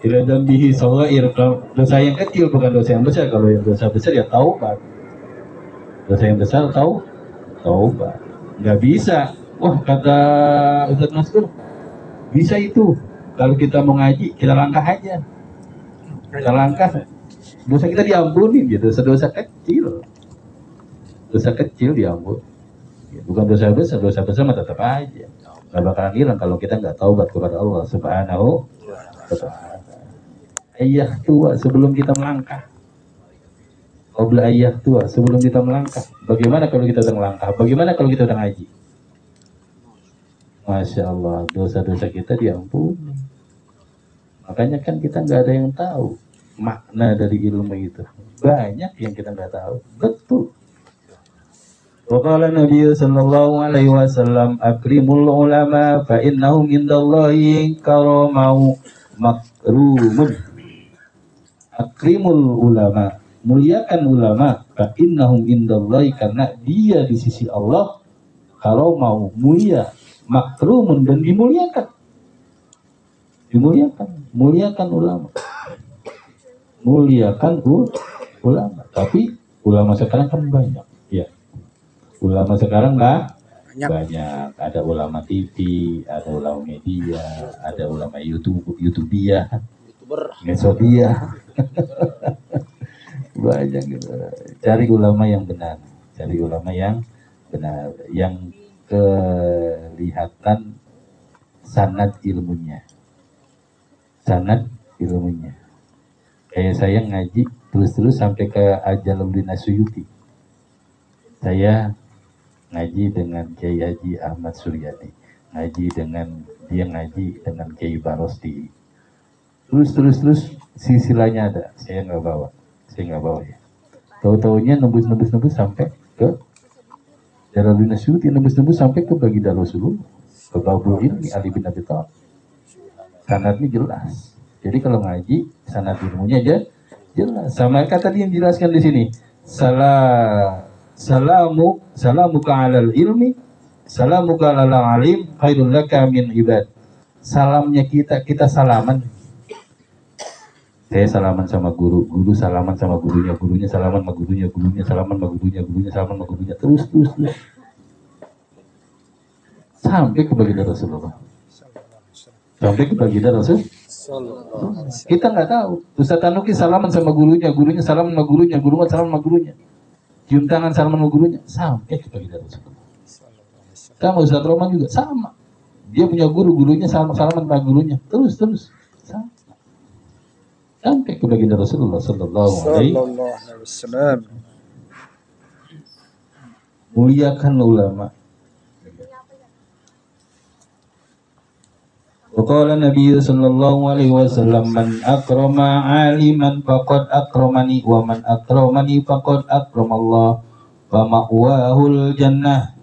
Ila dzambihi shaghair, dosa yang kecil bukan dosa yang besar. Kalau yang dosa besar ya taubat. Dosa yang besar taubat. Nggak bisa. Wah, kata Ustaz Maskur, bisa itu. Kalau kita mau ngaji, kita langkah aja. Kita langkah, dosa kita diampuni gitu. Dosa kecil. Dosa kecil diampuni. Bukan dosa besar mah tetap aja. Nggak bakalan hilang kalau kita nggak taubat kepada Allah Subhanahu wa ta'ala. Ayah tua sebelum kita melangkah. Qabla ayah tua sebelum kita melangkah. Bagaimana kalau kita udah melangkah? Bagaimana kalau kita udah ngaji? Masya Allah, dosa-dosa kita diampuni. Makanya kan kita nggak ada yang tahu makna dari ilmu itu. Banyak yang kita nggak tahu. Betul. Waqala Nabi sallallahu alaihi wasallam akrimul ulama fa innahum indallahi karamau makrumun. Akrimul ulama, muliakan ulama, fa innahum indallahi, karena dia di sisi Allah karamau, mulia, makrumun, dan dimuliakan. Muliakan ulama. Muliakan ulama. Tapi ulama sekarang kan banyak, ya. Ulama sekarang banyak. Ada ulama TV, ada ulama media, ada ulama YouTuber, Mesodia. Banyak gitu. Cari ulama yang benar, yang kelihatan sanad ilmunya. Kayak saya ngaji terus sampai ke Jalaluddin Asyuyuti. Saya ngaji dengan Kiai Haji Ahmad Suryadi, ngaji dengan Kiai Barosti. Terus silsilahnya ada, saya nggak bawa ya. Tahu-taunya nembus sampai ke Jalaluddin Asyuyuti, nembus sampai ke Baginda Rasulullah, ke Babul Ilmi Ali bin Abi Thalib. Sanadnya jelas. Jadi kalau ngaji sanad ilmunya aja jelas. Sama kata dia yang jelaskan di sini. Salamuka alal ilmi, salamuka alal alim, khairul laka min ibad. Salamnya kita salaman. Saya salaman sama guru salaman sama gurunya, gurunya salaman sama gurunya, gurunya salaman sama gurunya, gurunya salaman sama gurunya, terus. Sampai ke baginda Rasulullah. Kita nggak tahu. Ustaz Tanuki salaman sama gurunya, gurunya salaman sama gurunya, gurunya salaman sama gurunya. Cium tangan salaman sama gurunya, sampai ke baginda Rasulullah. Sama Ustaz Roman juga sama. Dia punya gurunya salaman sama gurunya, terus sampai ke baginda Rasulullah sallallahu alaihi wasallam. Muliakan ulama. Waqala Nabi sallallahu alaihi wasallam, man akrama aliman faqad akramani, wa man akramani faqad akramallah, wa ma'wahul jannah.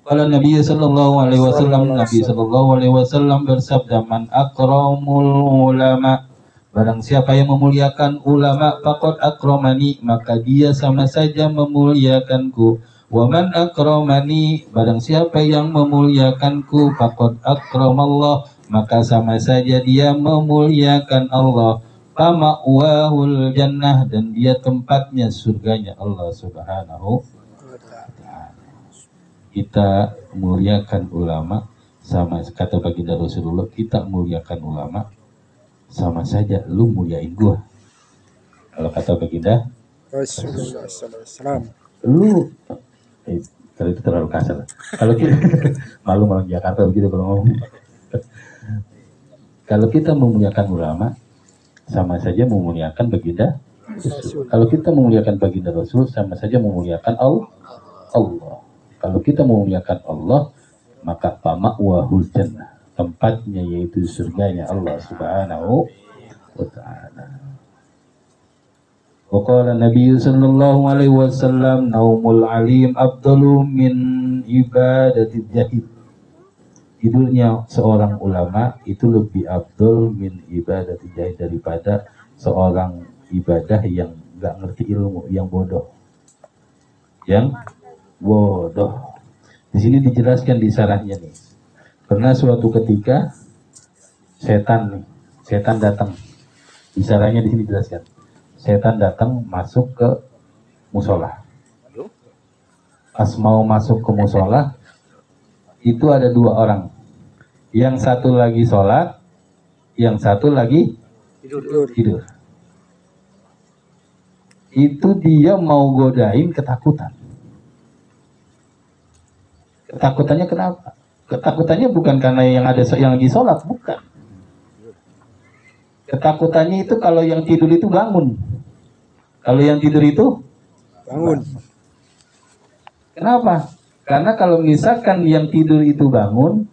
Qala Nabi sallallahu alaihi wasallam bersabda, man akramul ulama, barang siapa yang memuliakan ulama, faqad akramani, maka dia sama saja memuliakanku. Wa man akramani, barang siapa yang memuliakanku, faqad akramallah, maka sama saja dia memuliakan Allah. Fama'wahul jannah, dan dia tempatnya surganya Allah Subhanahu wa ta'ala. Kita muliakan ulama, sama kata baginda Rasulullah, kita muliakan ulama sama saja lu muliain gua. Kalau kata baginda Rasulullah SAW, lu kalau itu terlalu kasar. Kalau kita malu Jakarta begitu kalau ngomong. Kalau kita memuliakan ulama, sama saja memuliakan baginda Rasul. Kalau kita memuliakan baginda Rasul, sama saja memuliakan Allah. Kalau kita memuliakan Allah, maka fama'wahul jannah, tempatnya yaitu surganya Allah Subhanahu wa ta'ala. Waqala Nabi sallallahu alaihi wasallam, naumul alim afdalu min ibadatil jahil. Tidurnya seorang ulama itu lebih afdal min ibadatil jahil, daripada seorang ibadah yang enggak ngerti ilmu, yang bodoh. Di sini dijelaskan di syarahnya nih. Pernah suatu ketika setan nih setan datang. Bicaranya di sini jelaskan. Setan datang masuk ke musola. Pas mau masuk ke musola, itu ada dua orang. Yang satu lagi sholat, yang satu lagi tidur. Itu dia mau godain ketakutan. Ketakutannya kenapa? Ketakutannya bukan karena yang ada yang lagi sholat, bukan. Ketakutannya itu kalau yang tidur itu bangun. Kalau yang tidur itu bangun. Kenapa? Karena kalau misalkan yang tidur itu bangun,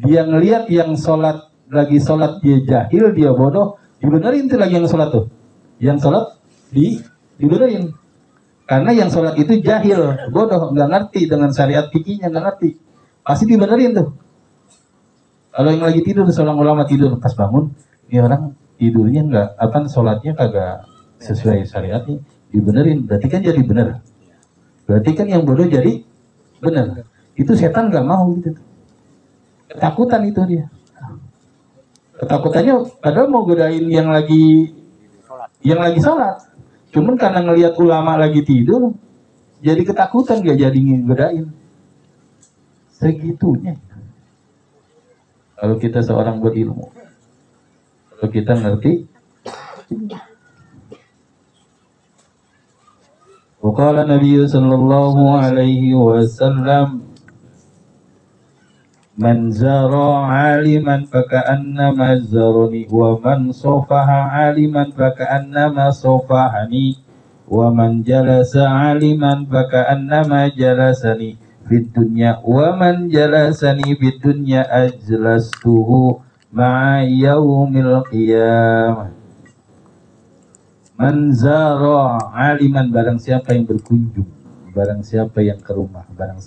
dia ngelihat yang sholat lagi sholat, dia jahil, dia bodoh, dibenerin tuh lagi yang sholat tuh. Yang sholat dibenerin. Karena yang sholat itu jahil, bodoh, nggak ngerti dengan syariat fikihnya, nggak ngerti. Pasti dibenerin tuh. Kalau yang lagi tidur, seorang ulama tidur pas bangun, ini orang tidurnya nggak, sholatnya kagak sesuai syariatnya, dibenerin. Berarti kan jadi bener. Berarti kan yang bodoh jadi bener. Itu setan nggak mau gitu. Ketakutan itu dia. Ketakutannya padahal mau godain yang lagi sholat. Cuman karena ngelihat ulama lagi tidur, jadi ketakutan, gak jadi ngegodain. Segitunya. Kalau kita seorang berilmu, kalau kita ngerti. Waqala Nabi sallallahu alaihi wasallam, man zara aliman faka'annama zarani wa man sofaha aliman faka'annama sofahani wa man jalasa aliman faka'annama jalasani fid dunya wa man jalasani fid dunya ajlastuhu ma'a yaumil qiyamah. Man zara aliman, barang siapa yang berkunjung, barang siapa yang ke rumah, barang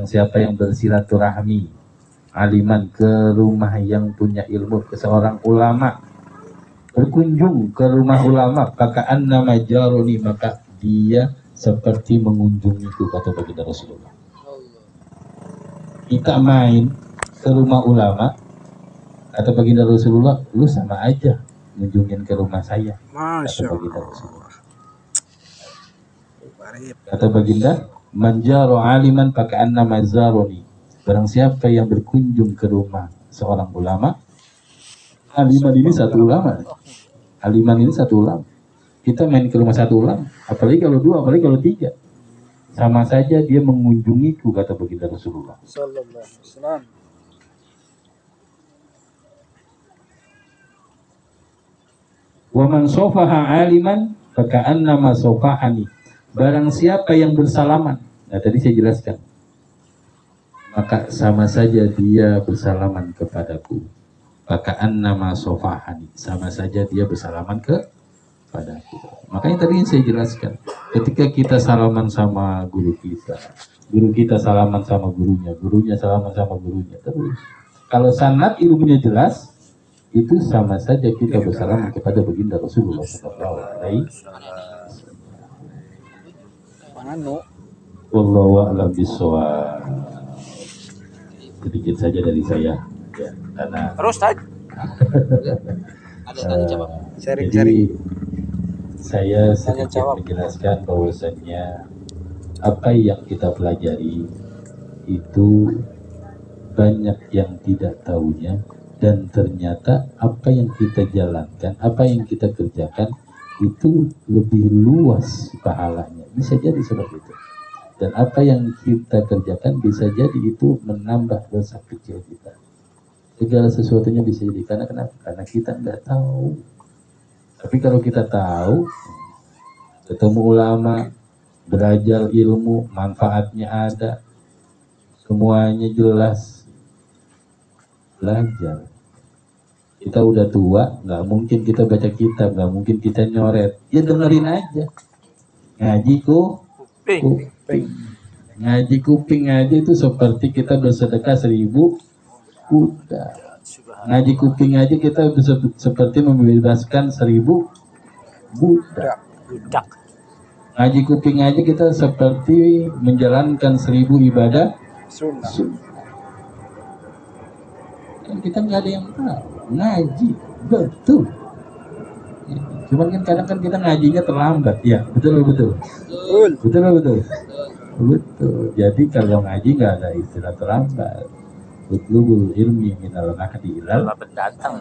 siapa yang bersilaturahmi aliman, ke rumah yang punya ilmu, ke seorang ulama, berkunjung ke rumah ulama, paka'an nama jaroni, maka dia seperti mengunjungiku, kata baginda Rasulullah. Kita main ke rumah ulama, kata baginda Rasulullah, lu sama aja mengunjungin ke rumah saya, kata baginda Rasulullah. Kata baginda, manjaro aliman paka'anna mazaroni, barang siapa yang berkunjung ke rumah seorang ulama, aliman ini satu ulama, aliman ini satu ulama. Kita main ke rumah satu ulama, apalagi kalau dua, apalagi kalau tiga, sama saja dia mengunjungiku, kata baginda Rasulullah sallallahu alaihi wasallam. Wa man sofaha aliman faka'anna ma sofahani, barang siapa yang bersalaman, nah tadi saya jelaskan, maka sama saja dia bersalaman kepadaku. Faka'anna ma sofahani, sama saja dia bersalaman kepadaku. Makanya tadi saya jelaskan, ketika kita salaman sama guru kita salaman sama gurunya, gurunya salaman sama gurunya, terus kalau sanad ilmunya jelas, itu sama saja kita bersalaman kepada baginda Rasulullah sallallahu alaihi wasallam. Wallahu a'lam bishawab. Sedikit saja dari saya, ya, karena terus tadi ada tanya jawab. Jadi saya sedikit menjelaskan bahwasannya apa yang kita pelajari itu banyak yang tidak tahunya, dan ternyata apa yang kita jalankan, apa yang kita kerjakan itu lebih luas pahalanya, bisa jadi seperti itu. Dan apa yang kita kerjakan bisa jadi itu menambah dosa kecil kita. Segala sesuatunya bisa jadi, karena kenapa? Karena kita nggak tahu. Tapi kalau kita tahu, ketemu ulama, belajar ilmu, manfaatnya ada, semuanya jelas, belajar. Kita udah tua, nggak mungkin kita baca kitab, nggak mungkin kita nyoret, ya dengerin aja. Ngaji kuping. Ngaji kuping aja itu seperti kita bersedekah 1000 kuda. Ngaji kuping aja kita bisa seperti membebaskan 1000 budak. Ngaji kuping aja kita seperti menjalankan 1000 ibadah sunnah. Kan kita nggak ada yang tahu. Ngaji betul. Cuman kan kadang kan kita ngajinya terlambat, ya betul. Jadi kalau ngaji nggak ada istilah terlambat. Utlubul ilmi minal mahdi ilal datang.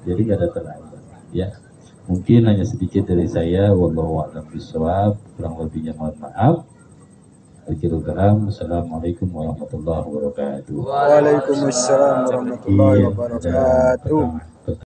jadi nggak ada terlambat. Ya, mungkin hanya sedikit dari saya. Wallahu a'lam bishawab. Kurang lebihnya mohon maaf. Akhirul kalam. Assalamualaikum warahmatullahi wabarakatuh. Waalaikumsalam warahmatullahi wabarakatuh.